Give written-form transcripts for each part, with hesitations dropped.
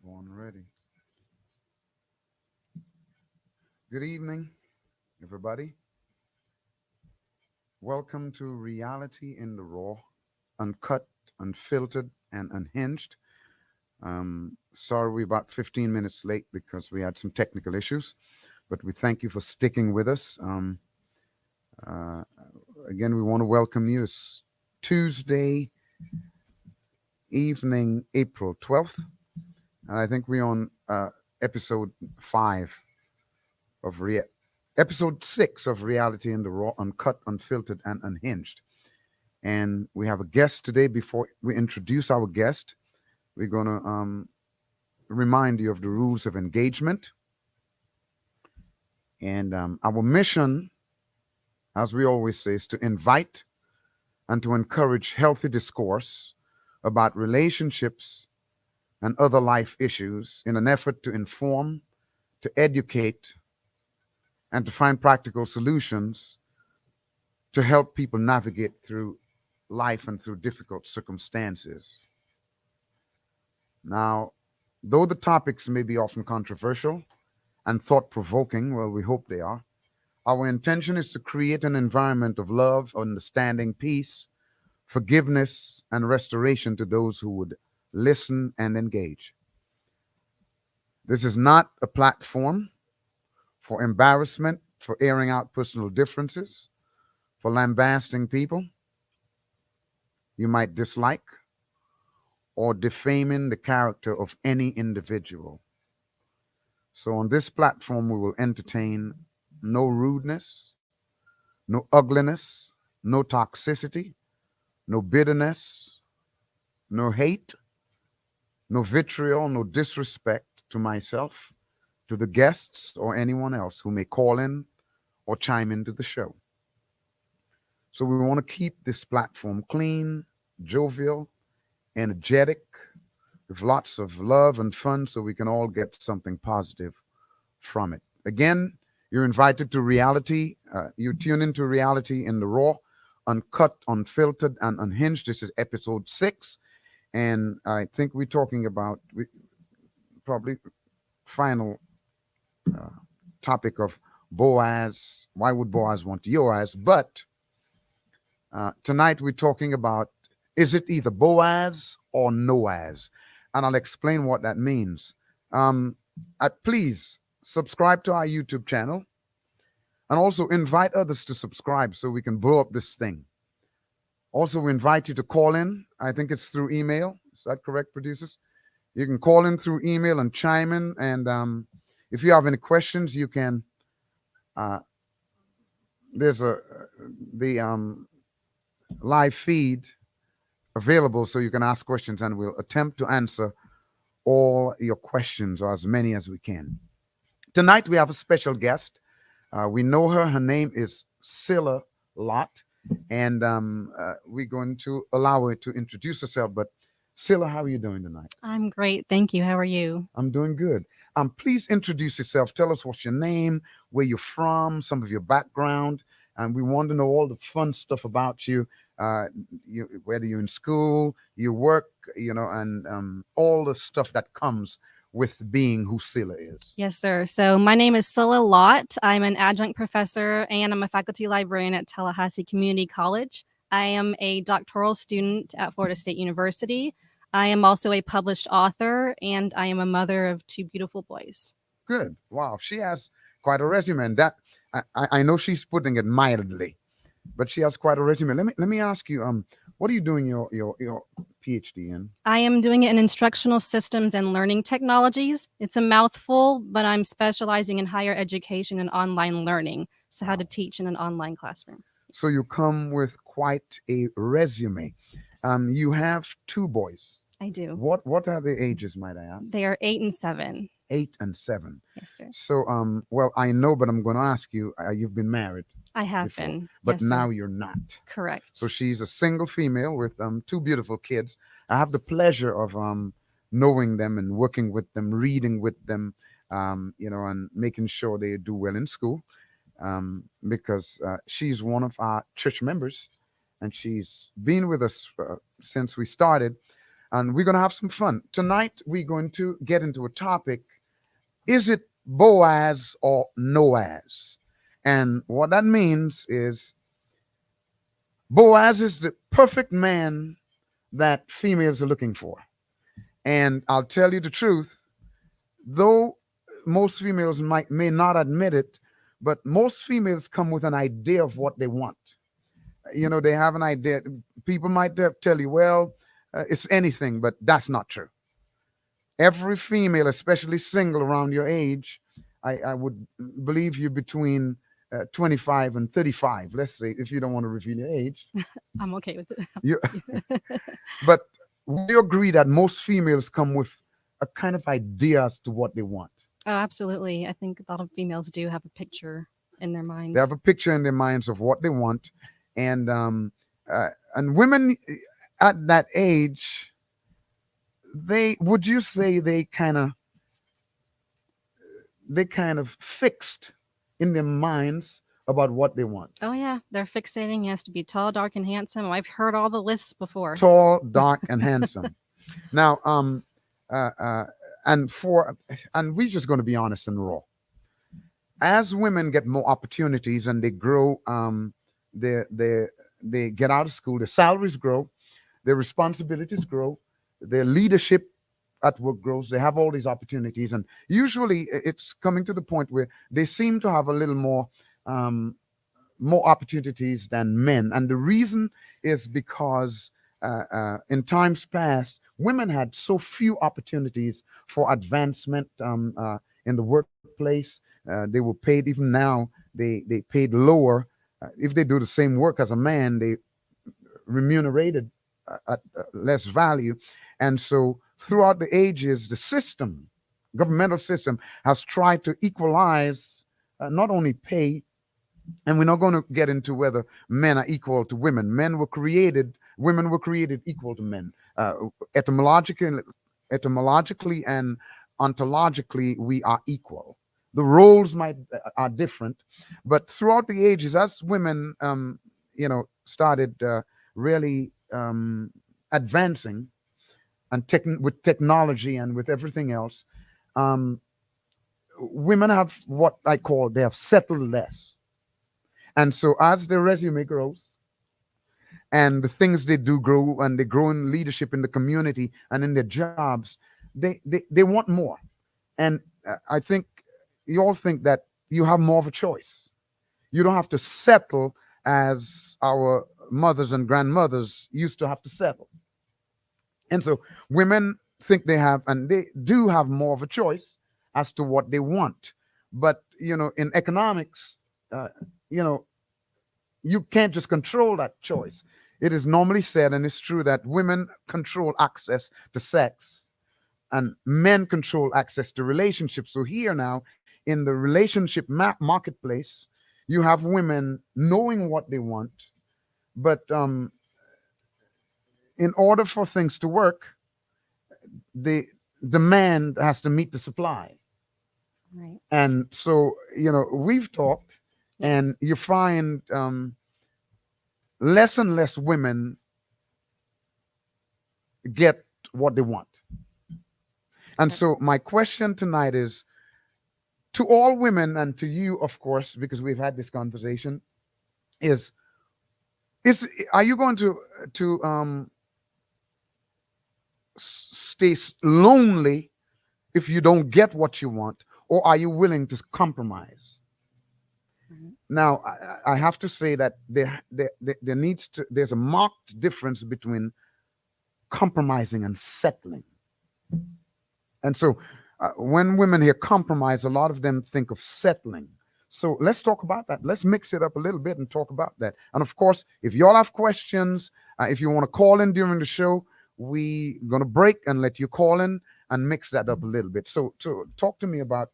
Born ready. Good evening, everybody. Welcome to Reality in the Raw, uncut, unfiltered, and unhinged. Sorry, we're about 15 minutes late because we had some technical issues, but we thank you for sticking with us. Uh, Again, we want to welcome you. It's Tuesday evening, April 12th, and I think we're on episode 5 of episode 6 of Reality in the Raw, uncut, unfiltered, and unhinged. And we have a guest today. Before we introduce our guest, we're going to remind you of the rules of engagement. And our mission, as we always say, is to invite and to encourage healthy discourse about relationships and other life issues in an effort to inform, to educate, and to find practical solutions to help people navigate through life and through difficult circumstances. Now, though the topics may be often controversial and thought provoking, well, we hope they are, our intention is to create an environment of love, understanding, peace, forgiveness, and restoration to those who would listen and engage. This is not a platform for embarrassment, for airing out personal differences, for lambasting people you might dislike, or defaming the character of any individual. So on this platform, we will entertain no rudeness, no ugliness, no toxicity, no bitterness, no hate, no vitriol, no disrespect to myself, to the guests, or anyone else who may call in or chime into the show. So we want to keep this platform clean, jovial, energetic, with lots of love and fun so we can all get something positive from it. Again, you're invited to reality. You tune into reality in the raw, uncut, unfiltered, and unhinged. This is episode 6. And I think we're talking about probably final uh, topic of Boaz. Why would Boaz want Joaz? But tonight we're talking about, is it either Boaz or Noaz? And I'll explain what that means. Please subscribe to our YouTube channel and also invite others to subscribe so we can blow up this thing. Also, we invite you to call in. I think it's through email. Is that correct, producers? You can call in through email and chime in. And if you have any questions, you can. Uh, there's the live feed available so you can ask questions and we'll attempt to answer all your questions or as many as we can. Tonight we have a special guest. We know her. Her name is Scylla Lott, and we're going to allow her to introduce herself. But Scylla, how are you doing tonight? I'm great. Thank you. How are you? I'm doing good. Please introduce yourself. Tell us what's your name, where you're from, some of your background, and we want to know all the fun stuff about you. Whether you're in school, you work, and all the stuff that comes with being who Scylla is. Yes, sir. So my name is Scylla Lott. I'm an adjunct professor and I'm a faculty librarian at Tallahassee Community College. I am a doctoral student at Florida State University. I am also a published author and I am a mother of 2 beautiful boys. Good. Wow. She has quite a resume. And that I know she's putting it mildly, but she has quite a resume. Let me ask you, what are you doing your PhD in? I am doing it in instructional systems and learning technologies. It's a mouthful, but I'm specializing in higher education and online learning. So how to teach in an online classroom. So you come with quite a resume. You have 2 boys. I do. What are the ages, might I ask? They are 8 and 7. 8 and 7. Yes, sir. So, well, I know, but I'm going to ask you. You've been married. I have before, been. but yes, now sir. you're not. Correct. So she's a single female with 2 beautiful kids. I have the pleasure of knowing them and working with them, reading with them, and making sure they do well in school. Because she's one of our church members, and she's been with us since we started. and we're going to have some fun. Tonight, we're going to get into a topic: is it Boaz or Noaz? And what that means is Boaz is the perfect man that females are looking for. And I'll tell you the truth, though most females may not admit it, but most females come with an idea of what they want. They have an idea. People might tell you, well, it's anything, but that's not true. Every female, especially single around your age, I would believe you between 25 and 35, let's say, if you don't want to reveal your age. I'm okay with it. You, but we agree that most females come with a kind of idea as to what they want. Oh, absolutely. I think a lot of females do have a picture in their minds. They have a picture in their minds of what they want, and women at that age, would you say they kind of fixed in their minds about what they want? Oh yeah, they're fixating. He has to be tall, dark, and handsome. I've heard all the lists before. Tall, dark, and handsome. Now, and we're just going to be honest and raw. As women get more opportunities and they grow, they get out of school, their salaries grow, their responsibilities grow, their leadership at work grows. They have all these opportunities, and usually it's coming to the point where they seem to have a little more opportunities than men. And the reason is because in times past, women had so few opportunities for advancement in the workplace. They were paid, even now, they paid lower. If they do the same work as a man, they remunerated at less value. And so throughout the ages, the governmental system, has tried to equalize not only pay, and we're not going to get into whether men are equal to women. Women were created equal to men. Etymologically and ontologically, we are equal. The roles are different, but throughout the ages, as women, started really advancing, and with technology and with everything else, women have they have settled less. And so as their resume grows and the things they do grow, and they grow in leadership in the community and in their jobs, they want more. And I think you all think that you have more of a choice. You don't have to settle as our mothers and grandmothers used to have to settle. And so women think they have, and they do have more of a choice as to what they want. But, in economics, you can't just control that choice. It is normally said, and it's true, that women control access to sex and men control access to relationships. So here now, in the relationship marketplace, you have women knowing what they want, but in order for things to work, the demand has to meet the supply. Right. And so, we've talked, Yes. and you find less and less women get what they want. And so my question tonight is to all women, and to you, of course, because we've had this conversation, are you going to stay lonely if you don't get what you want, or are you willing to compromise? Mhm. Now, I have to say that there's a marked difference between compromising and settling. And so when women hear compromise, a lot of them think of settling. So let's talk about that. Let's mix it up a little bit and talk about that. And of course, if you all have questions, if you want to call in during the show, we're going to break and let you call in and mix that up a little bit. So talk to me about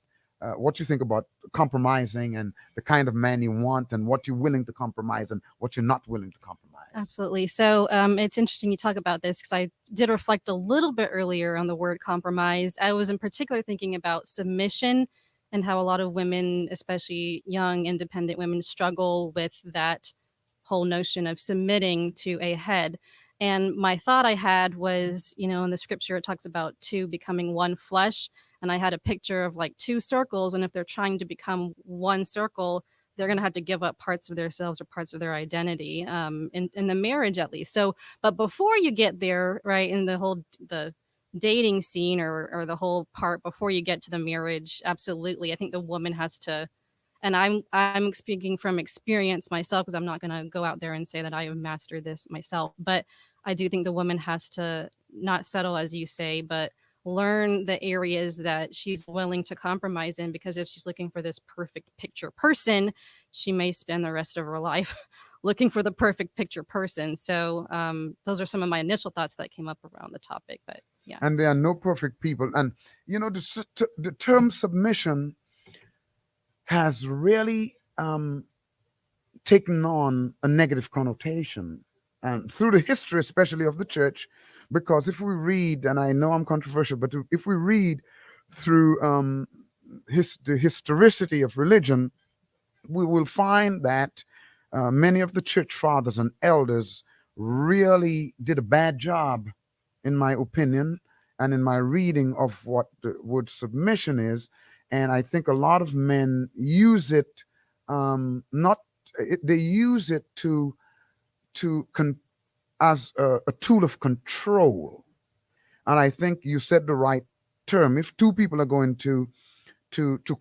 what you think about compromising and the kind of man you want, and what you're willing to compromise and what you're not willing to compromise. Absolutely. So it's interesting you talk about this, because I did reflect a little bit earlier on the word compromise. I was in particular thinking about submission, and how a lot of women, especially young independent women, struggle with that whole notion of submitting to a head. And my thought I had was, in the scripture, it talks about two becoming one flesh. And I had a picture of like two circles. And if they're trying to become one circle, they're going to have to give up parts of themselves or parts of their identity, in the marriage at least. So, but before you get there, right, in the dating scene or the whole part before you get to the marriage, absolutely, I think the woman has to, and I'm speaking from experience myself because I'm not going to go out there and say that I have mastered this myself, but I do think the woman has to not settle, as you say, but learn the areas that she's willing to compromise in, because if she's looking for this perfect picture person, she may spend the rest of her life looking for the perfect picture person. So those are some of my initial thoughts that came up around the topic, but yeah. And there are no perfect people. And the term submission has really taken on a negative connotation, and through the history, especially of the church, because if we read, and I know I'm controversial, but if we read through the historicity of religion, we will find that many of the church fathers and elders really did a bad job, in my opinion, and in my reading of what the word submission is. And I think a lot of men use it, not they use it to as a tool of control. And I think you said the right term. If two people are going to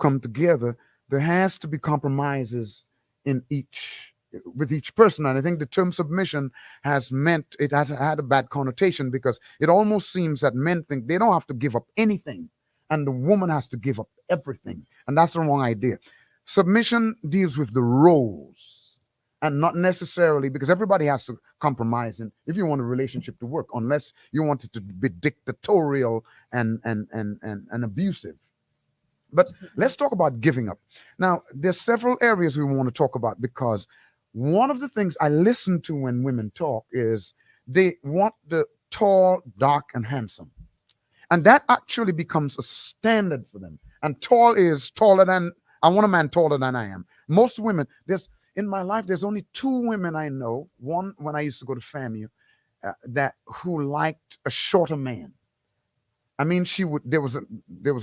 come together, there has to be compromises in each with each person. And I think the term submission has had a bad connotation, because it almost seems that men think they don't have to give up anything and the woman has to give up everything. And that's the wrong idea. Submission deals with the roles, and not necessarily, because everybody has to compromise. And if you want a relationship to work, unless you want it to be dictatorial and abusive. But let's talk about giving up. Now, there's several areas we want to talk about, because one of the things I listen to when women talk is they want the tall, dark, and handsome. And that actually becomes a standard for them. And tall is taller than, I want a man taller than I am. Most women, in my life, there's only two women I know. One, when I used to go to FAMU, that who liked a shorter man. I mean, she would. There was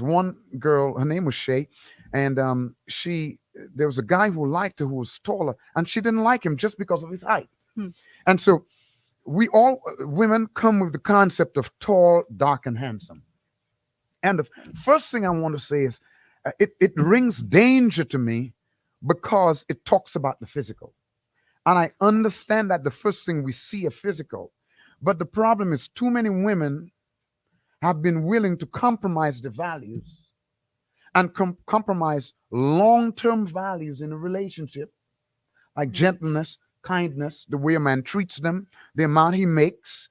one girl. Her name was Shay, and there was a guy who liked her who was taller, and she didn't like him just because of his height. Hmm. And so we all women come with the concept of tall, dark, and handsome. And the first thing I want to say is, it rings danger to me, because it talks about the physical, and I understand that the first thing we see is physical, but the problem is too many women have been willing to compromise the values and compromise long-term values in a relationship, like gentleness, kindness, the way a man treats them, the amount he makes,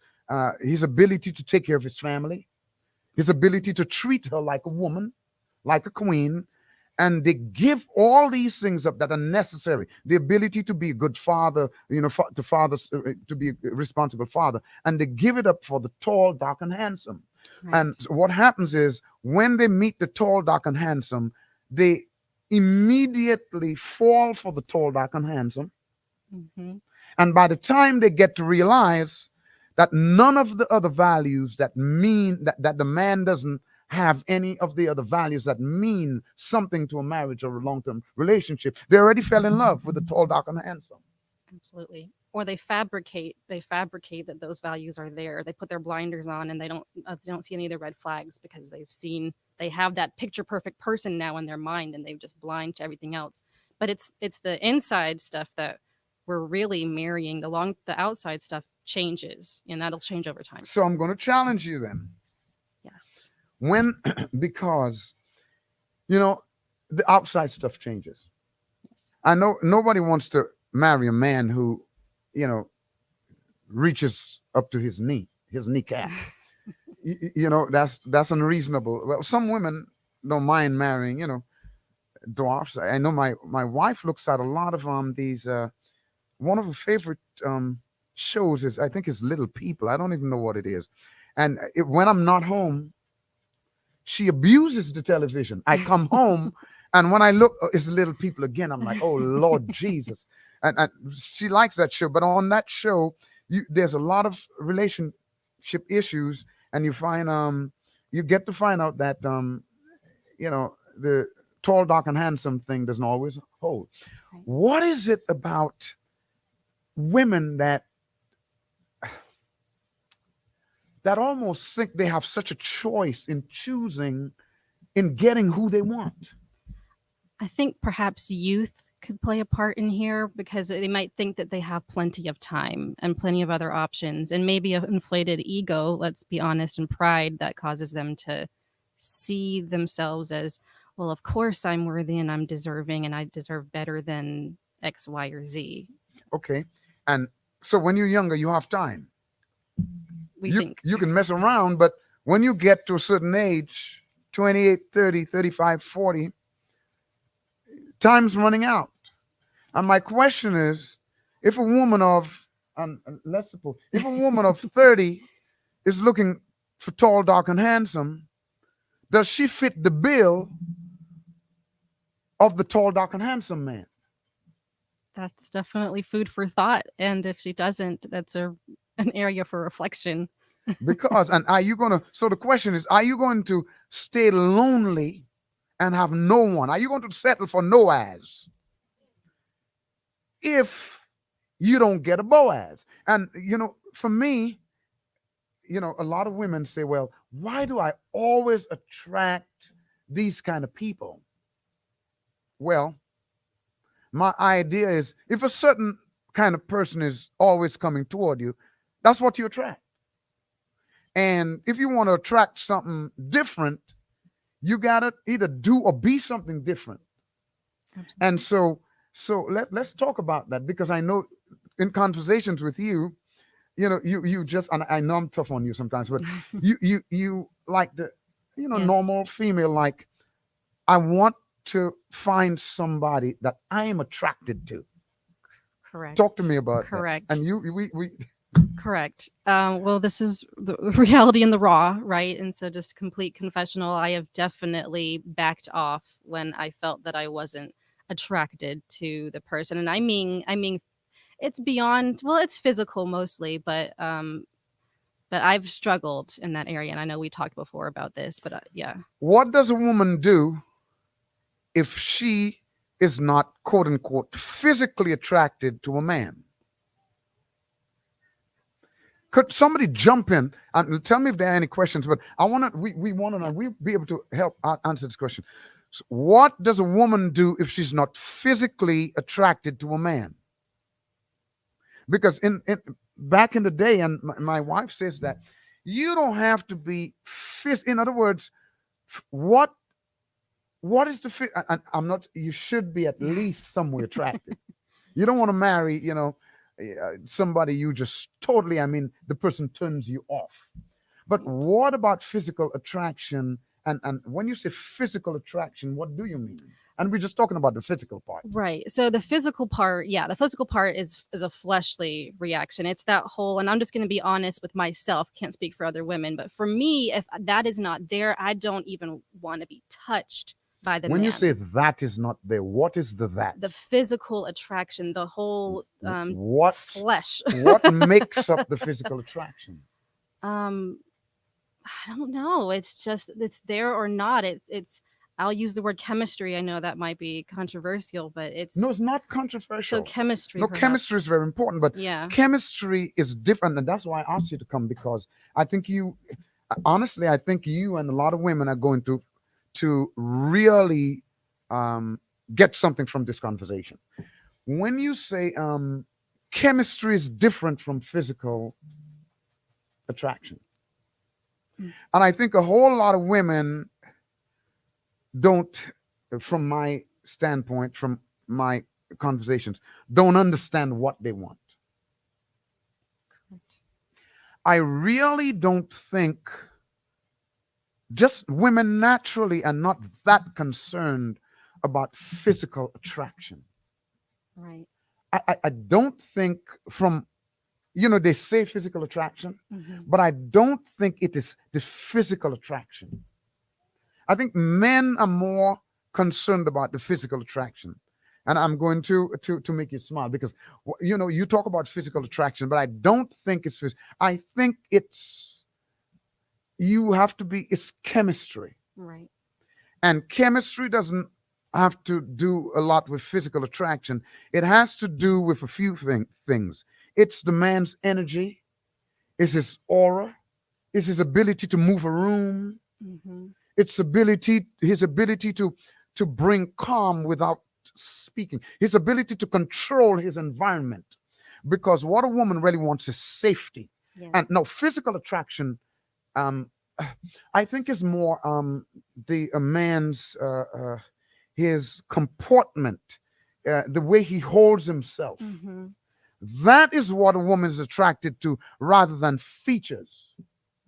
his ability to take care of his family, his ability to treat her like a woman, like a queen. And they give all these things up that are necessary. The ability to be a good father, to be a responsible father, and they give it up for the tall, dark, and handsome. Right. And what happens is, when they meet the tall, dark, and handsome, they immediately fall for the tall, dark, and handsome. Mm-hmm. And by the time they get to realize that none of the other values that mean that the man doesn't have any of the other values that mean something to a marriage or a long-term relationship, they already fell in love with the tall, dark, and handsome. Absolutely. Or they fabricate that those values are there. They put their blinders on and they don't see any of the red flags, because they have that picture perfect person now in their mind, and they've just blind to everything else. But it's the inside stuff that we're really marrying. The outside stuff changes, and that'll change over time. So I'm going to challenge you then. Yes. Because the outside stuff changes. Yes. I know nobody wants to marry a man who reaches up to his kneecap. That's unreasonable. Well, some women don't mind marrying dwarfs. I know my wife looks at a lot of these one of her favorite shows is, I think, is Little People. I don't even know what it is. And when I'm not home, she abuses the television. I come home, and when I look, it's Little People again. I'm like, oh, Lord Jesus. And she likes that show. But on that show, there's a lot of relationship issues, and you get to find out that the tall, dark, and handsome thing doesn't always hold. Right. What is it about women that almost think they have such a choice in choosing, in getting who they want? I think perhaps youth could play a part in here because they might think that they have plenty of time and plenty of other options, and maybe an inflated ego, let's be honest, and pride that causes them to see themselves as, well, of course I'm worthy and I'm deserving and I deserve better than X, Y, or Z. Okay. And so when you're younger, you have time. We you, think. you can mess around, but when you get to a certain age, 28, 30, 35, 40, time's running out. And my question is, if a woman of, let's suppose, if a woman of 30 is looking for tall, dark, and handsome, does she fit the bill of the tall, dark, and handsome man? That's definitely food for thought. And if she doesn't, that's an area for reflection. Because, and are you going to, so the question is, are you going to stay lonely and have no one? Are you going to settle for Noaz if you don't get a Boaz? And, for me, a lot of women say, well, why do I always attract these kind of people? Well, my idea is if a certain kind of person is always coming toward you, that's what you attract. And if you want to attract something different, you got to either do or be something different. Absolutely. And so let's talk about that, because I know in conversations with you, you just, and I know I'm tough on you sometimes, but you like the Yes. normal female, like, I want to find somebody that I am attracted to. Correct. Talk to me about Correct. that. And we Correct. Well, this is the reality in the raw, right? And so, just complete confessional, I have definitely backed off when I felt that I wasn't attracted to the person. And I mean, it's beyond, well, it's physical mostly, but I've struggled in that area. And I know we talked before about this, but yeah. What does a woman do if she is not, quote unquote, physically attracted to a man? Could somebody jump in and tell me if there are any questions? But I want to, we want to, we be able to help answer this question. So what does a woman do if she's not physically attracted to a man? Because in back in the day, and my wife says that you don't have to be in other words, what is the fit? I'm not. You should be at least somewhere attracted. You don't want to marry, somebody you just totally, I mean, the person turns you off. But what about physical attraction? And when you say physical attraction, what do you mean? And we're just talking about the physical part. Right. So the physical part, the physical part is a fleshly reaction. It's that whole, and I'm just going to be honest with myself, can't speak for other women, but for me, if that is not there, I don't even want to be touched by the When man. you say that is not there, what is that? The physical attraction, the whole what flesh. What makes up the physical attraction? I don't know. It's just, it's there or not. It's I'll use the word chemistry. I know that might be controversial, but it's not controversial. So chemistry. No, perhaps. chemistry is very important, but yeah, chemistry is different, and that's why I asked you to come, because I think honestly, I think you and a lot of women are going to really get something from this conversation. When you say chemistry is different from physical attraction, and I think a whole lot of women don't, from my standpoint, from my conversations, don't understand what they want. correct. I really don't think, just women naturally are not that concerned about physical attraction. Right. I don't think from, they say physical attraction, Mhm. but I don't think it is the physical attraction. I think men are more concerned about the physical attraction And I'm going to make you smile because you talk about physical attraction, but I don't think it's I think it's you have to be it's chemistry. Right. And chemistry doesn't have to do a lot with physical attraction. It has to do with a few things. It's the man's energy, it's his aura, it's his ability to move a room, Mm-hmm. his ability to bring calm without speaking, his ability to control his environment. Because what a woman really wants is safety. And Yes. no, physical attraction, um, I think is more the a man's his comportment, the way he holds himself. Mm-hmm. That is what a woman is attracted to, rather than features.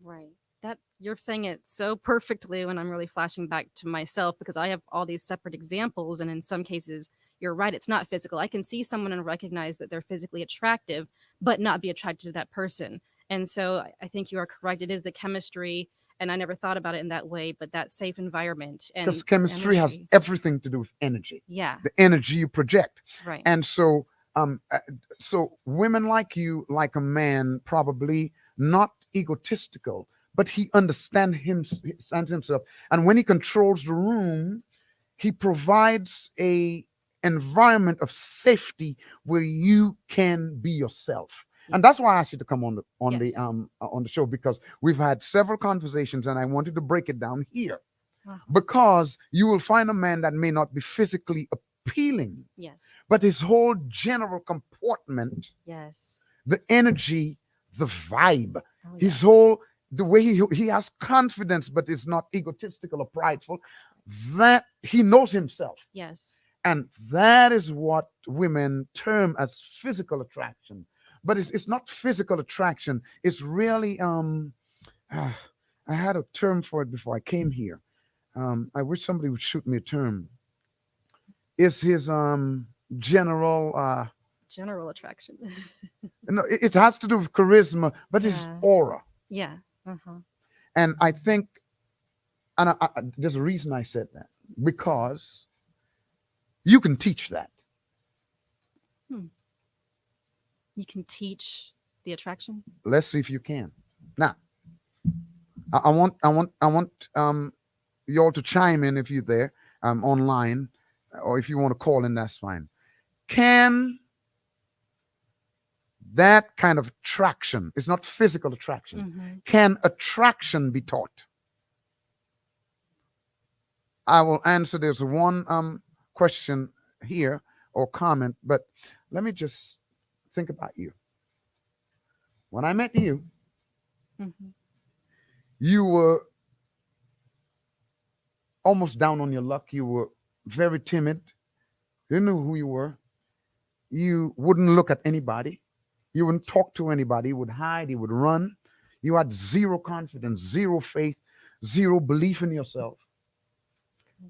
Right. That you're saying it so perfectly when I'm really flashing back to myself because I have all these separate examples. And in some cases, you're right, it's not physical. I can see someone and recognize that they're physically attractive, but not be attracted to that person. And so I think you are correct. It is the chemistry. And I never thought about it in that way, but that safe environment Because and chemistry has energy. everything to do with energy, Yeah. the energy you project. Right. And um, uh, so women like you, like a man, probably not egotistical, but he understands himself. And when he controls the room, he provides a environment of safety where you can be yourself. And that's why I asked Yes. you to come Yes. on the show, because we've had several conversations and I wanted to break it down here, Wow. because you will find a man that may not be physically appealing, Yes. but his whole general comportment, Yes. the energy, the vibe, Oh, yeah. his whole the way he has confidence, but is not egotistical or prideful. That he knows himself, Yes. and that is what women term as physical attraction. But it's Right. not physical attraction. It's really I had a term for it before I came here. I wish somebody would shoot me a term. Is his general General attraction. no, it has to do with charisma, but his Yeah. aura. Yeah. Uh-huh. And I think, and there's a reason I said that, because you can teach that. Hmm. You can teach the attraction. Let's see if you can. Now, I want you all to chime in if you're there, online, or if you want to call in, that's fine. Can that kind of attraction, it's not physical attraction, Mm-hmm. can attraction be taught? I will answer. There's one question here or comment, but let me just think about you. When I met you, Mm-hmm. you were almost down on your luck. You were very timid. You knew who you were. You wouldn't look at anybody. You wouldn't talk to anybody. You would hide. You would run. You had zero confidence, zero faith, zero belief in yourself.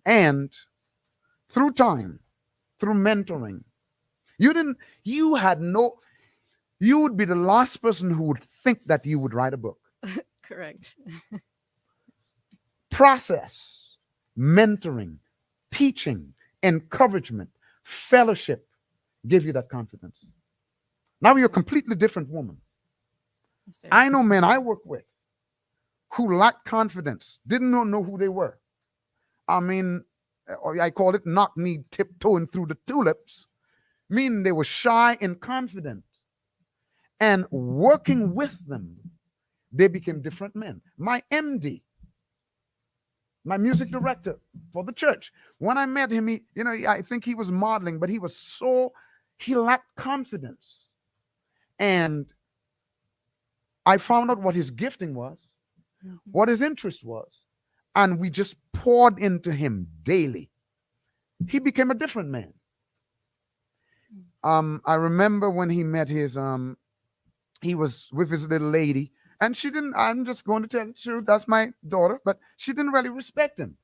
And through time, through mentoring, you didn't, you had no, you would be the last person who would think that you would write a book. Correct. Process, mentoring, teaching, encouragement, fellowship give you that confidence. Now you're a Sir. completely different woman. Yes, sir. I know men I work with who lacked confidence, didn't know who they were. I mean, I call it knock me tiptoeing through the tulips, meaning they were shy and confident. And working with them, they became different men. My MD, my music director for the church, when I met him, I think he was modeling, but he lacked confidence. And I found out what his gifting was, Mhm. what his interest was, and we just poured into him daily. He became a different man. I remember when he met he was with his little lady, and she didn't. I'm just going to tell the truth. That's my daughter, but she didn't really respect him.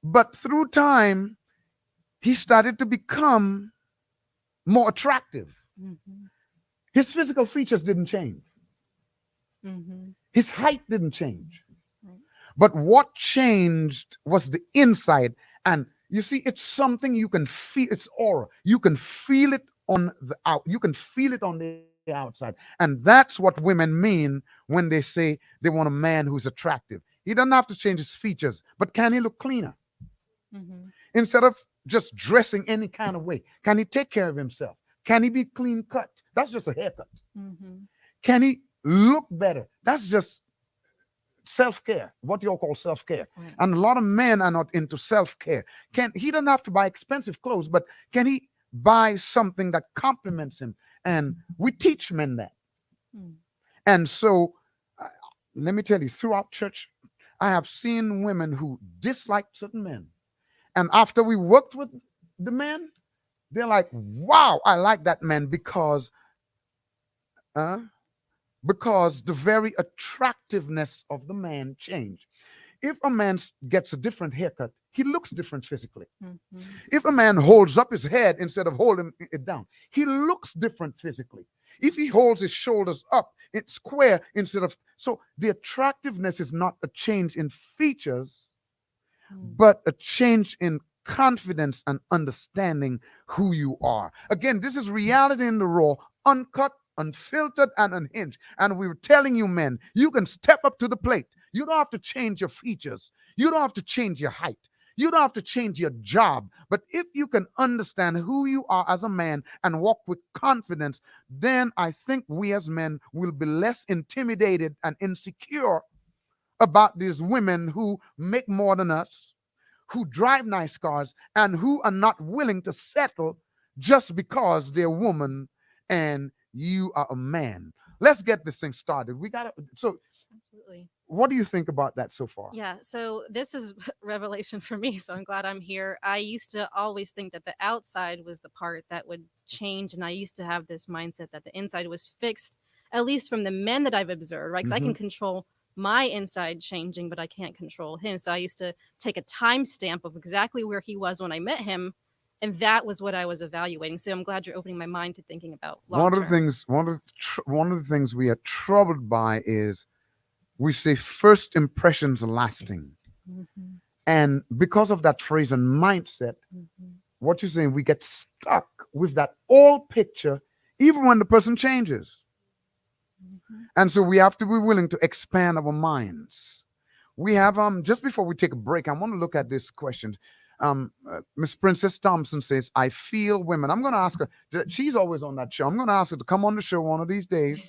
But through time, he started to become more attractive. Mhm. His physical features didn't change. Mhm. His height didn't change. Right. But what changed was the inside. And You see, it's something you can feel. It's aura. You can feel it on the out. You can feel it on the outside, and that's what women mean when they say they want a man who's attractive. He doesn't have to change his features, but can he look cleaner Mm-hmm. instead of just dressing any kind of way? Can he take care of himself? Can he be clean cut? That's just a haircut. Mm-hmm. Can he look better? That's just self care, what you all call self care. Right. And a lot of men are not into self care. Can he doesn't have to buy expensive clothes, but can he buy something that complements him? And we teach men that. Mm. And so, uh, let me tell you, throughout church, I have seen women who dislike certain men, and after we worked with the men, they're like, "Wow, I like that man uh, because the very attractiveness of the man changed." If a man gets a different haircut, he looks different physically. Mm-hmm. If a man holds up his head instead of holding it down, he looks different physically. If he holds his shoulders up, it's square instead of. So the attractiveness is not a change in features, Mm. but a change in confidence and understanding who you are. Again, this is reality in the raw, uncut, unfiltered, and unhinged. And we were telling you, men, you can step up to the plate. You don't have to change your features. You don't have to change your height. You don't have to change your job. But if you can understand who you are as a man and walk with confidence, then I think we as men will be less intimidated and insecure about these women who make more than us, who drive nice cars, and who are not willing to settle just because they're a woman and you are a man. Let's get this thing started. We got to. So, Absolutely. what do you think about that so far? Yeah, so this is revelation for me, so I'm glad I'm here. I used to always think that the outside was the part that would change, and I used to have this mindset that the inside was fixed, at least from the men that I've observed, right? Because I Hmm. can control my inside changing, but I can't control him. So I used to take a timestamp of exactly where he was when I met him, and that was what I was evaluating. So I'm glad you're opening my mind to thinking about long One of the term. things, one of the things we are troubled by is we say first impressions are lasting, Hmm. and because of that phrase and mindset, Hmm. what you're saying, we get stuck with that old picture, even when the person changes. Hmm. And so we have to be willing to expand our minds. We have just before we take a break, I want to look at this question. Miss Princess Thompson says, "I feel women." I'm going to ask her. She's always on that show. I'm going to ask her to come on the show one of these days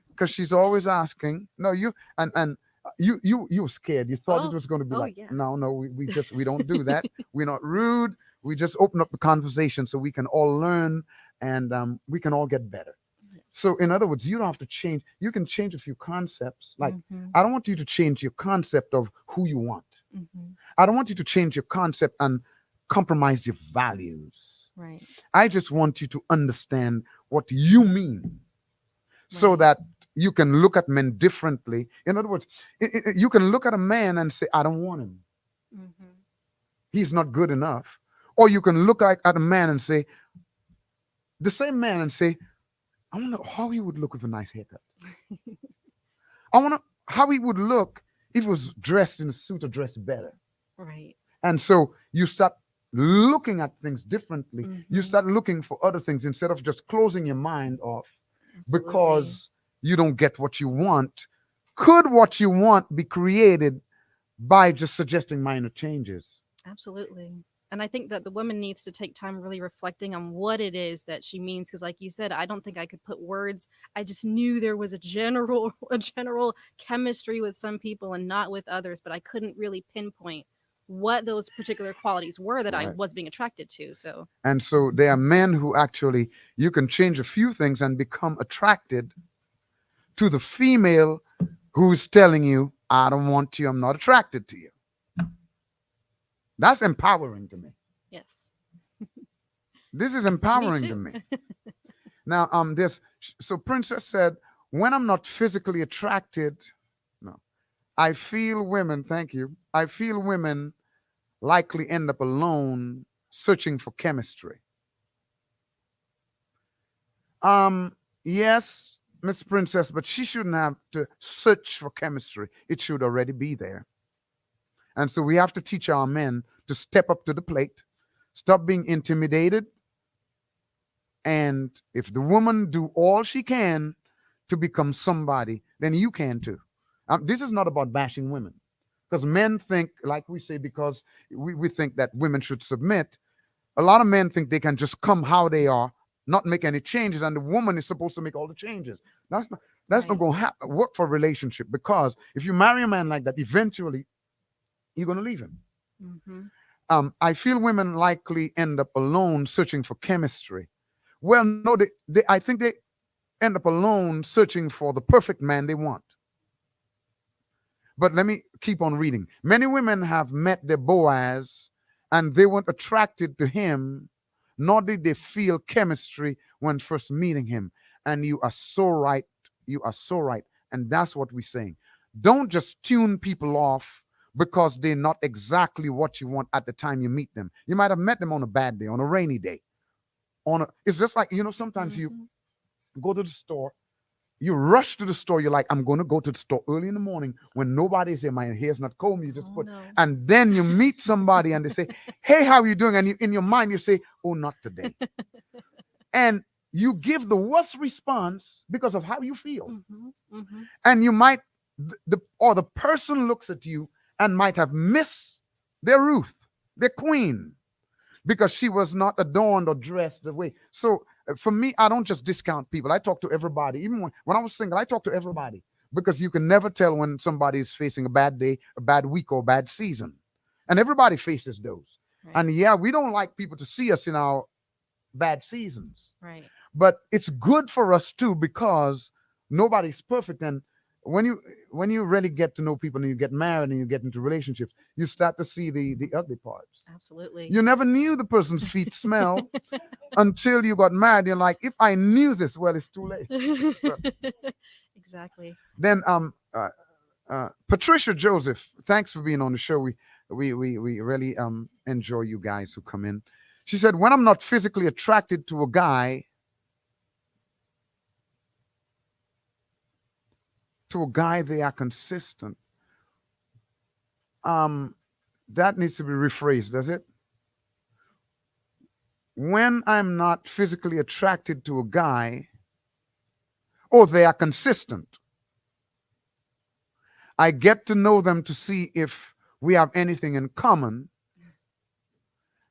because she's always asking. No, you and you were scared. You thought it Oh, was going to be oh like, yeah. no, no, we don't do that. We're not rude. We just open up the conversation so we can all learn and we can all get better. So, Yes. in other words, you don't have to change. You can change a few concepts. Like, Hmm. I don't want you to change your concept of who you want. Hmm. I don't want you to change your concept and compromise your values. Right. I just want you to understand what you mean so Right. that you can look at men differently. In other words, you can look at a man and say, I don't want him. Hmm. He's not good enough. Or you can look at a man and say, the same man and say, I wonder how he would look with a nice haircut. I wonder how he would look if he was dressed in a suit or dressed better. Right. And so you start looking at things differently. You Hmm. start looking for other things instead of just closing your mind off Absolutely. because you don't get what you want. Could what you want be created by just suggesting minor changes? Absolutely. And I think that the woman needs to take time really reflecting on what it is that she means. Because, like you said, I don't think I could put words. I just knew there was a general, a general chemistry with some people and not with others, but I couldn't really pinpoint what those particular qualities were that I Right. was being attracted to. So, And so there are men who actually, you can change a few things and become attracted to the female who's telling you, I don't want you, I'm not attracted to you. That's empowering to me. yes, This is to me empowering to too. me. Now, this so Princess said, when I'm not physically attracted, no, I feel women, thank you. I feel women likely end up alone searching for chemistry. Um, yes, Miss Princess, but she shouldn't have to search for chemistry. It should already be there. And so we have to teach our men to step up to the plate, stop being intimidated, and if the woman do all she can to become somebody, then you can too. This is not about bashing women, because men think, like we say, because we think that women should submit. A lot of men think they can just come how they are, not make any changes, and the woman is supposed to make all the changes. That's not Right. going to work for a relationship, because if you marry a man like that, eventually you're going to leave him. Mm-hmm. I feel women likely end up alone searching for chemistry. Well, no, I think they end up alone searching for the perfect man they want. But let me keep on reading. Many women have met their Boaz and they weren't attracted to him, nor did they feel chemistry when first meeting him. And you are so right. You are so right. And that's what we're saying. Don't just tune people off because they're not exactly what you want at the time you meet them. You might have met them on a bad day, on a rainy day. It's just like, sometimes you Mm-hmm. go to the store, you rush to the store, you're like, I'm going to go to the store early in the morning when nobody's there, my hair's not combed, you just Oh put, no. and then you meet somebody and they say, hey, how are you doing? And in your mind you say, oh, not today. And you give the worst response because of how you feel. Mm-hmm. Mm-hmm. And you might, or the person looks at you and might have missed their Ruth, their queen, because she was not adorned or dressed the way. So for me, I don't just discount people. I talk to everybody. Even when I was single, I talk to everybody, because you can never tell when somebody is facing a bad day, a bad week, or a bad season. And everybody faces those. Right. And yeah, we don't like people to see us in our bad seasons. Right. But it's good for us too, because nobody's perfect. And when you really get to know people and you get married and you get into relationships, you start to see the ugly parts. Absolutely. You never knew the person's feet smell until you got married. You're like, if I knew this, well, it's too late. So Exactly. then, Patricia Joseph, thanks for being on the show. We really enjoy you guys who come in. She said, when I'm not physically attracted to a guy, they are consistent. Um, that needs to be rephrased, does it? When I'm not physically attracted to a guy, oh, they are consistent. I get to know them to see if we have anything in common.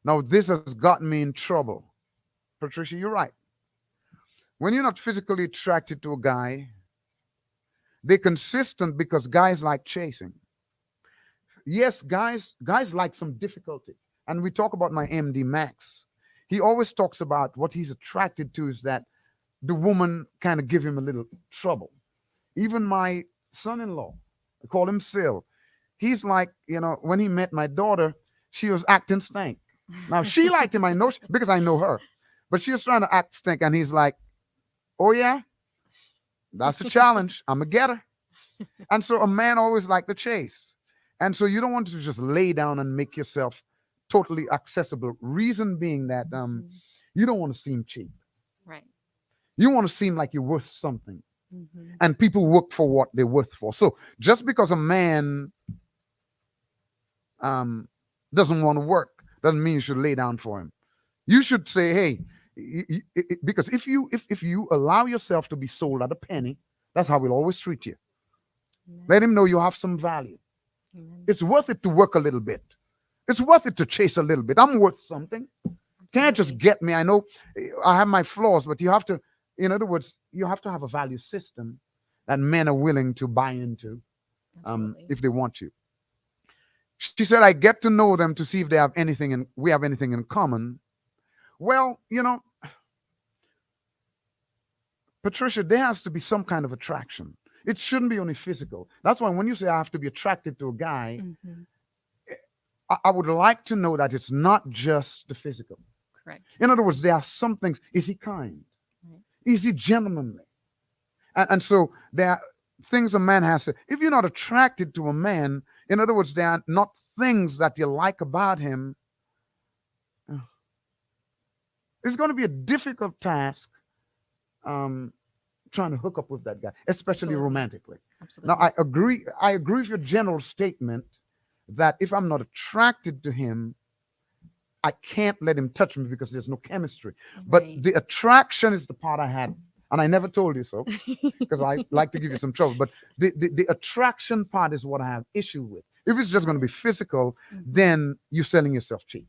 Now, this has gotten me in trouble. Patricia, you're right. When you're not physically attracted to a guy, they're consistent because guys like chasing. Yes, guys like some difficulty. And we talk about my MD Max. He always talks about what he's attracted to is that the woman kind of give him a little trouble. Even my son-in-law, I call him Sil. He's like, when he met my daughter, she was acting stank. Now she liked him, I know, because I know her, but she was trying to act stank, and he's like, "Oh yeah, that's a challenge. I'm a getter." And so a man always like to chase, and so you don't want to just lay down and make yourself totally accessible. Reason being that Mhm. you don't want to seem cheap. Right. You want to seem like you're worth something, Mm-hmm. and people work for what they're worth for. So just because a man um, doesn't want to work doesn't mean you should lay down for him. You should say, hey, because if you allow yourself to be sold at a penny, that's how we'll always treat you. Amen. Let him know you have some value. Amen. It's worth it to work a little bit. It's worth it to chase a little bit. I'm worth something. Can't just Absolutely. get me. I know I have my flaws, but you have to, in other words, you have to have a value system that men are willing to buy into Absolutely. if they want you. She said, I get to know them to see if they have anything and we have anything in common. Well, Patricia, there has to be some kind of attraction. It shouldn't be only physical. That's why when you say I have to be attracted to a guy, Mm-hmm. I would like to know that it's not just the physical. Correct. In other words, there are some things. Is he kind? Right. Is he gentlemanly? And so there are things a man has to. If you're not attracted to a man, in other words, there are not things that you like about him. It's going to be a difficult task trying to hook up with that guy, especially Absolutely. romantically. Now, Absolutely. I agree with your general statement that if I'm not attracted to him, I can't let him touch me because there's no chemistry. But Right. the attraction is the part I had, and I never told you so because I like to give you some trouble. But the attraction part is what I have issue with. If it's just going to be physical, Mhm. then you're selling yourself cheap.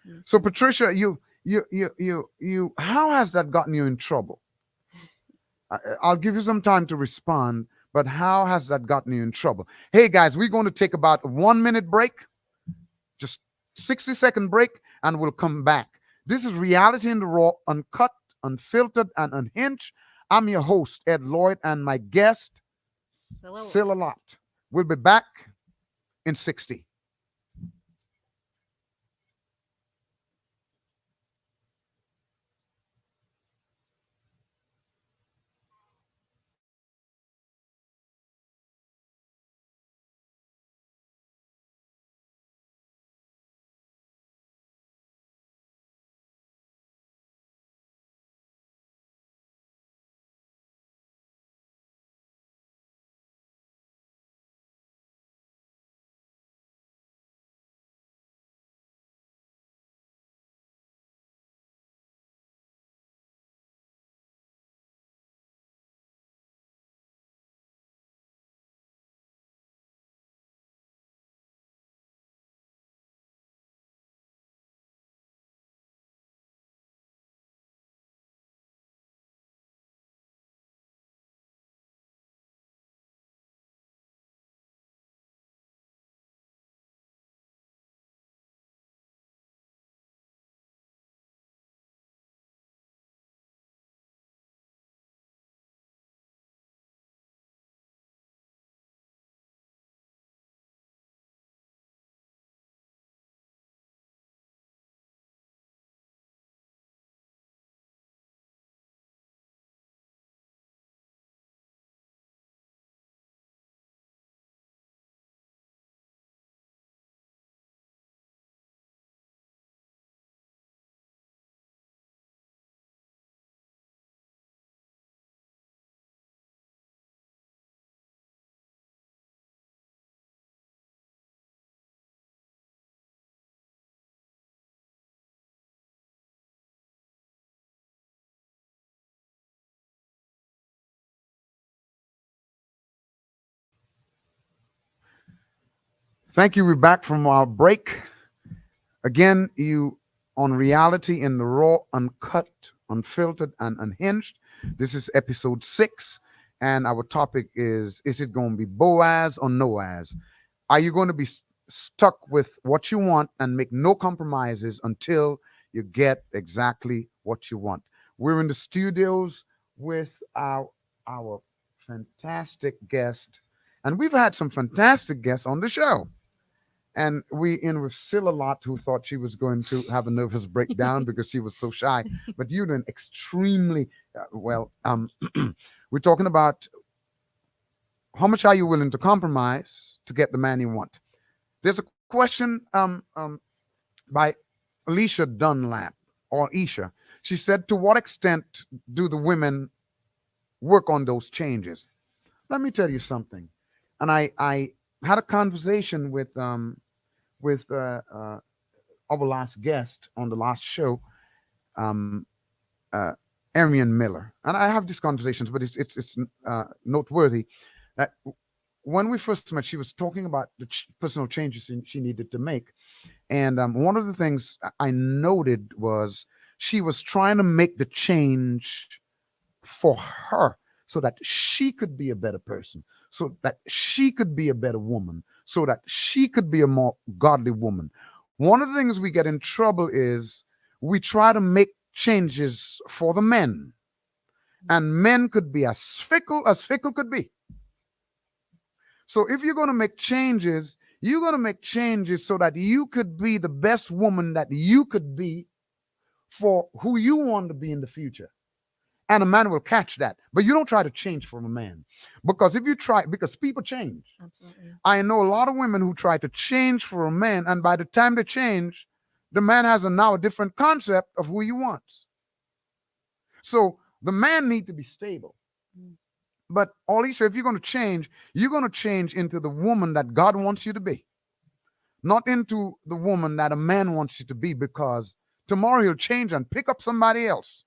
Makes So sense. Patricia, you, how has that gotten you in trouble? I'll give you some time to respond, but how has that gotten you in trouble? Hey guys, we're going to take about a 1 minute break, just 60-second break, and we'll come back. This is Reality in the Raw, uncut, unfiltered, and unhinged. I'm your host, Ed Lloyd, and my guest, Silla Lot. We'll be back in 60. Thank you. We're back from our break. Again, you on Reality in the Raw, uncut, unfiltered, and unhinged. This is episode 6, and our topic is it going to be Boaz or Noaz? Are you going to be stuck with what you want and make no compromises until you get exactly what you want? We're in the studios with our fantastic guest, and we've had some fantastic guests on the show. And we in with Silla Lot, who thought she was going to have a nervous breakdown because she was so shy. But you're doing extremely well. We're talking about how much are you willing to compromise to get the man you want. There's a question by Alicia Dunlap or Isha. She said, "To what extent do the women work on those changes?" Let me tell you something. And I had a conversation with our last guest on the last show, um, uh, Arian Miller, and I have these conversations, but it's noteworthy that when we first met, she was talking about the personal changes she needed to make, and one of the things I noted was she was trying to make the change for her so that she could be a better person, so that she could be a better woman, so that she could be a more godly woman. One of the things we get in trouble is we try to make changes for the men, and men could be as fickle could be. So if you're going to make changes, you're going to make changes so that you could be the best woman that you could be for who you want to be in the future. And a man will catch that. But you don't try to change for a man. Because if you try, because people change. Absolutely. I know a lot of women who try to change for a man, and by the time they change, the man has now a different concept of who he wants. So the man need to be stable. Mm. But Alicia, if you're going to change into the woman that God wants you to be. not into the woman that a man wants you to be, because tomorrow he'll change and pick up somebody else.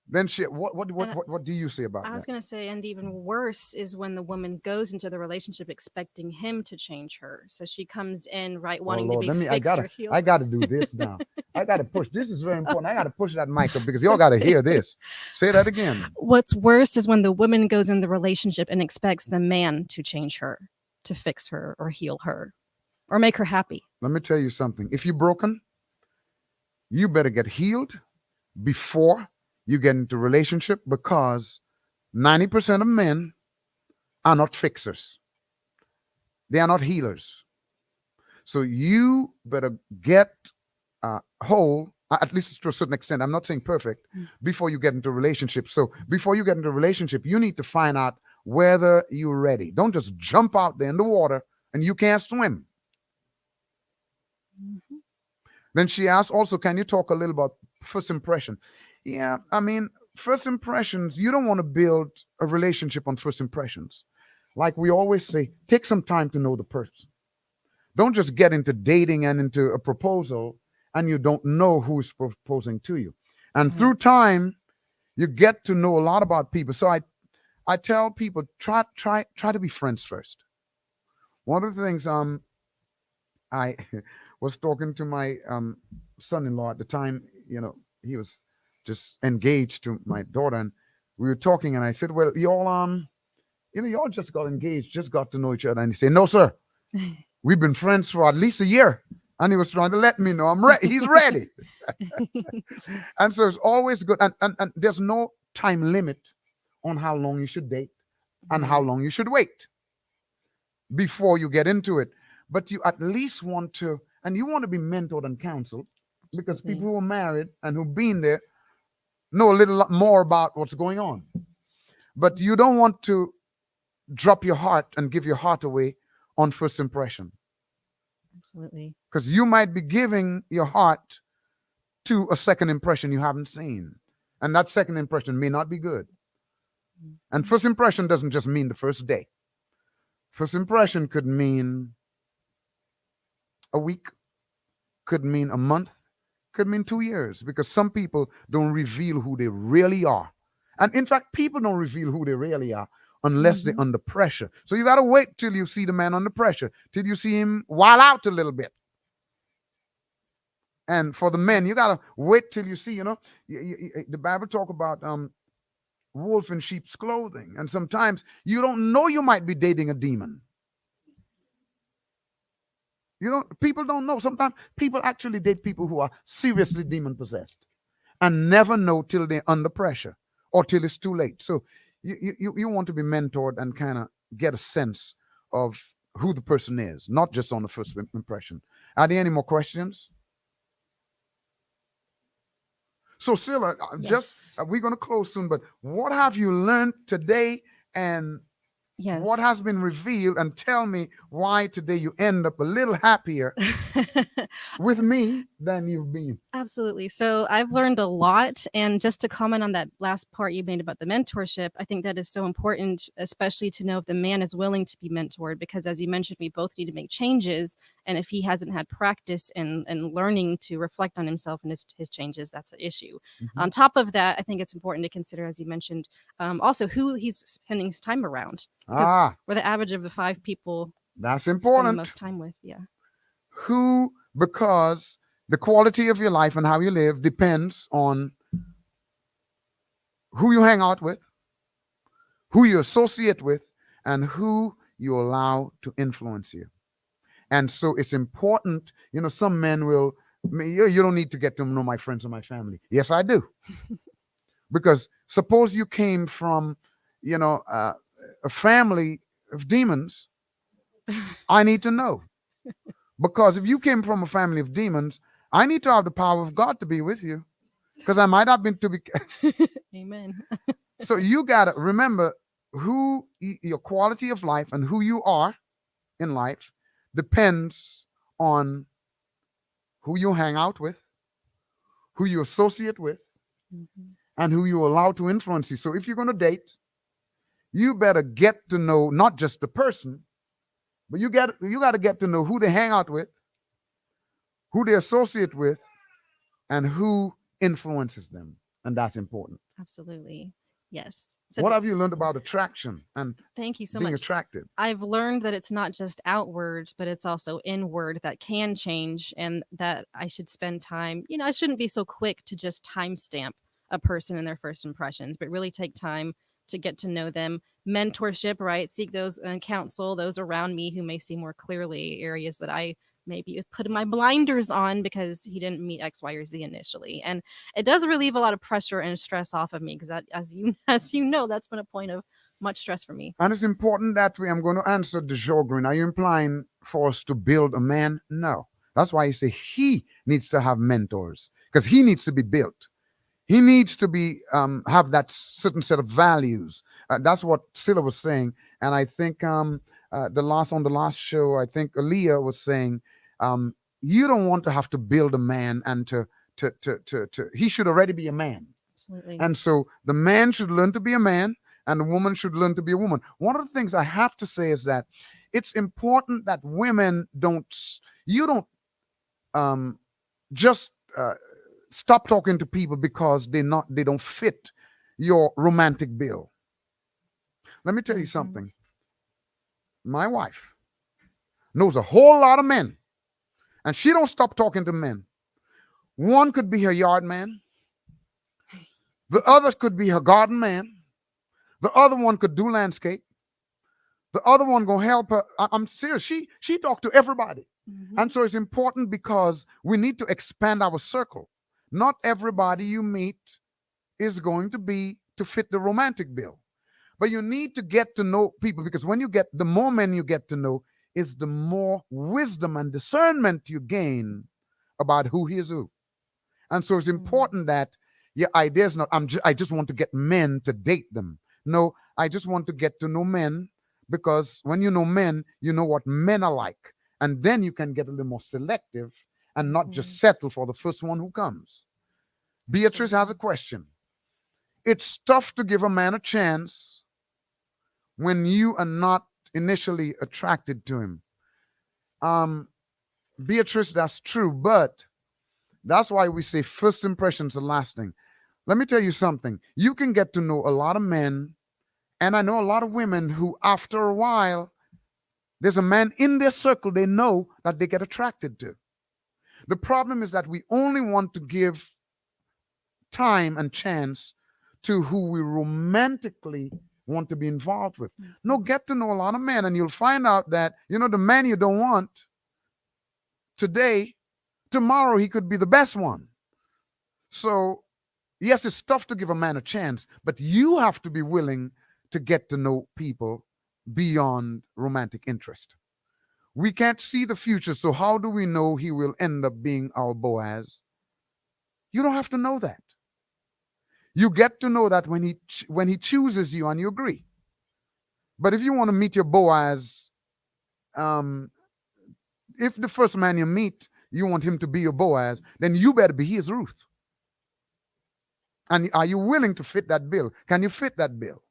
Then she, And what do you say about I was that? going to say, and even worse is when the woman goes into the relationship expecting him to change her. So she comes in, right, Oh wanting to Lord, be let me. I fixed gotta. or healed. I gotta do this now. I gotta push. This is very important. I gotta push that mic up because y'all gotta hear this. Say that again. What's worse is when the woman goes in the relationship and expects the man to change her, to fix her or heal her or make her happy. Let me tell you something. If you're broken, you better get healed before you get into a relationship, because 90% of men are not fixers. They are not healers. So you better get whole, at least to a certain extent. I'm not saying perfect, before you get into a relationship. So before you get into a relationship, you need to find out whether you're ready. Don't just jump out there in the water and you can't swim. Mhm. Then she asked also, can you talk a little about first impression? Yeah, I mean, first impressions, you don't want to build a relationship on first impressions. Like we always say, take some time to know the person. Don't just get into dating and into a proposal and you don't know who's proposing to you. And Right. through time, you get to know a lot about people. So I tell people, try to be friends first. One of the things I was talking to my son-in-law at the time. He was just engaged to my daughter, and we were talking. And I said, "Well, y'all y'all just got engaged, just got to know each other." And he said, "No, sir, we've been friends for at least a year." And he was trying to let me know I'm ready. He's ready. And so it's always good. And there's no time limit on how long you should date and how Right. long you should wait before you get into it. But you at least want to, and you want to be mentored and counseled, because people Absolutely. who are married and who've been there know a little more about what's going on. But you don't want to drop your heart and give your heart away on first impression, Absolutely. because you might be giving your heart to a second impression you haven't seen. And that second impression may not be good. And Mhm. first impression doesn't just mean the first day. First impression could mean a week, could mean a month, could mean 2 years, because some people don't reveal who they really are. And in fact, people don't reveal who they really are unless they're Mhm. under pressure. So you got to wait till you see the man under pressure, till you see him wild out a little bit. And for the men, you got to wait till you see, the Bible talk about wolf in sheep's clothing. And sometimes you don't know you might be dating a demon. People don't know. Sometimes people actually date people who are seriously demon possessed and never know till they're under pressure or till it's too late. So you want to be mentored and kind of get a sense of who the person is, not just on the first impression. Are there any more questions? So, Scylla, Yes. we're going to close soon, but what have you learned today, and what Yes. has been revealed? And tell me why today you end up a little happier with me than you've been. Absolutely. So I've learned a lot. And just to comment on that last part you made about the mentorship, I think that is so important, especially to know if the man is willing to be mentored, because as you mentioned, we both need to make changes. And if he hasn't had practice and learning to reflect on himself and his changes, that's an issue. Mhm. On top of that, I think it's important to consider, as you mentioned, also who he's spending his time around, because Ah, we're the average of the 5 people that's spend the important. most time with. Yeah. Who, because the quality of your life and how you live depends on who you hang out with, who you associate with, and who you allow to influence you. And so it's important, some men will, you don't need to get to know my friends or my family. Yes, I do. Because suppose you came from, a family of demons, I need to know. Because if you came from a family of demons, I need to have the power of God to be with you. Because I might have been to be. Amen. So you got to remember your quality of life and who you are in life depends on who you hang out with, who you associate with, Mhm. and who you allow to influence you. So if you're going to date, you better get to know not just the person, But you got to get to know who they hang out with, who they associate with, and who influences them. And that's important. Absolutely. Yes. So What have you learned about attraction and thank you so being much. attracted? I've learned that it's not just outward, but it's also inward that can change, and that I should spend time. I shouldn't be so quick to just timestamp a person in their first impressions, but really take time to get to know them. Mentorship, right? Seek those and counsel those around me who may see more clearly areas that I maybe put my blinders on because he didn't meet X, Y, or Z initially. And it does relieve a lot of pressure and stress off of me because, as you as you know, that's been a point of much stress for me. And it's important that I'm going to answer the Jogrin. Are you implying for us to build a man? No. That's why you say he needs to have mentors because he needs to be built. He needs to be have that certain set of values. That's what Scylla was saying, and I think the last show, I think Aaliyah was saying, you don't want to have to build a man and to he should already be a man. Absolutely. And so the man should learn to be a man and the woman should learn to be a woman. One of the things I have to say is that it's important that women you don't just stop talking to people because they don't fit your romantic bill. Let me tell you something. My wife knows a whole lot of men, and she don't stop talking to men. One could be her yard man. The other could be her garden man. The other one could do landscape. The other one gonna help her. I'm serious. She talked to everybody. And so it's important because we need to expand our circle. Not everybody you meet is going to fit the romantic bill. But you need to get to know people because the more men you get to know, is the more wisdom and discernment you gain about who is who. And so it's important that your idea is not, I just want to get men to date them. No, I just want to get to know men because when you know men, you know what men are like. And then you can get a little more selective and not just settle for the first one who comes. Beatrice has a question. It's tough to give a man a chance when you are not initially attracted to him. Beatrice, that's true, but that's why we say first impressions are lasting. Let me tell you something. You can get to know a lot of men, and I know a lot of women who, after a while, there's a man in their circle they know that they get attracted to. The problem is that we only want to give time and chance to who we romantically want to be involved with. No, get to know a lot of men, and you'll find out that, the man you don't want today, tomorrow he could be the best one. So, yes, it's tough to give a man a chance, but you have to be willing to get to know people beyond romantic interest. We can't see the future, so how do we know he will end up being our Boaz? You don't have to know that. You get to know that when he chooses you and you agree. But if you want to meet your Boaz, if the first man you meet, you want him to be your Boaz, then you better be his Ruth. And are you willing to fit that bill? Can you fit that bill?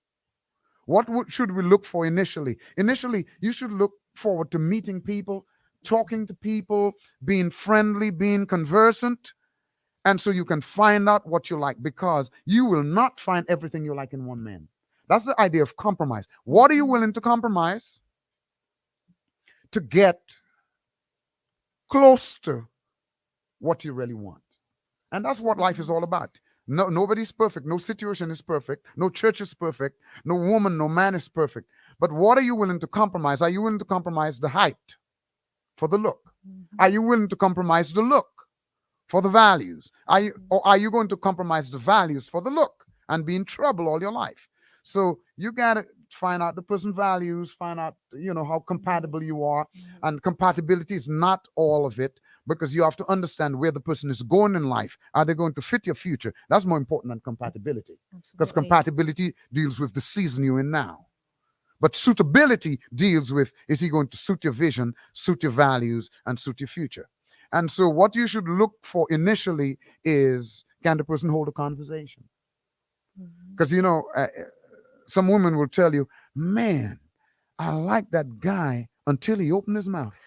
What should we look for initially? Initially, you should look forward to meeting people, talking to people, being friendly, being conversant. And so you can find out what you like, because you will not find everything you like in one man. That's the idea of compromise. What are you willing to compromise to get close to what you really want? And that's what life is all about. No, nobody's perfect. No situation is perfect. No church is perfect. No woman, no man is perfect. But what are you willing to compromise? Are you willing to compromise the height for the look? Are you willing to compromise the look for the values? Or are you going to compromise the values for the look and be in trouble all your life? So you got to find out the person's values, find out, how compatible you are. And compatibility is not all of it, because you have to understand where the person is going in life. Are they going to fit your future? That's more important than compatibility. Because compatibility deals with the season you're in now. But suitability deals with, is he going to suit your vision, suit your values, and suit your future? And so what you should look for initially is, can the person hold a conversation? Because, some women will tell you, man, I like that guy, until he opened his mouth.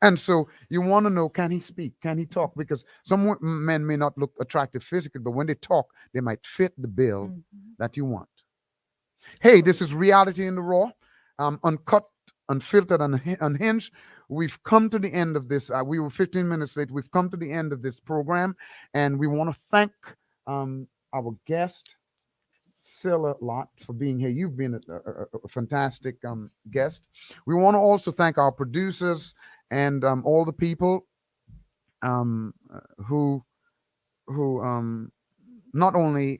And so you want to know, can he speak? Can he talk? Because some men may not look attractive physically, but when they talk, they might fit the bill that you want. Hey, this is Reality in the Raw, uncut, unfiltered, unhinged. We've come to the end of this. We were 15 minutes late. We've come to the end of this program, and we want to thank our guest, Scylla Lott, for being here. You've been a fantastic guest. We want to also thank our producers and all the people who not only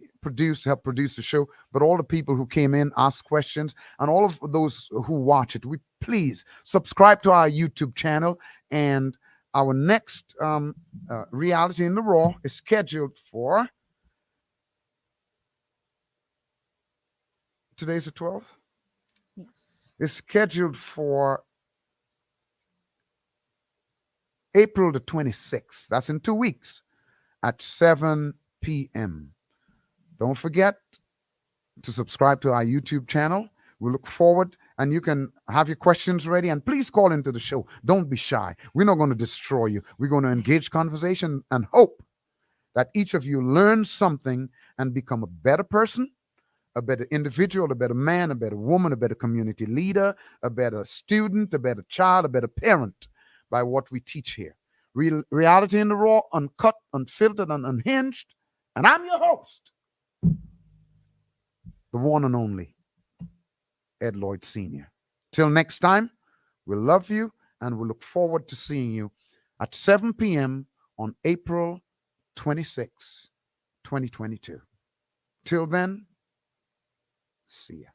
help produce the show, but all the people who came in, asked questions, and all of those who watch it. We please subscribe to our YouTube channel, and our next Reality in the Raw is scheduled for today's the 12th. Yes. It's scheduled for April the 26th. That's in 2 weeks at 7 p.m. Don't forget to subscribe to our YouTube channel. We look forward, and you can have your questions ready, and please call into the show. Don't be shy. We're not going to destroy you. We're going to engage conversation and hope that each of you learns something and become a better person, a better individual, a better man, a better woman, a better community leader, a better student, a better child, a better parent by what we teach here. Reality in the Raw, uncut, unfiltered, and unhinged. And I'm your host, the one and only Ed Lloyd Sr. Till next time, we love you, and we look forward to seeing you at 7 p.m. on April 26, 2022. Till then, see ya.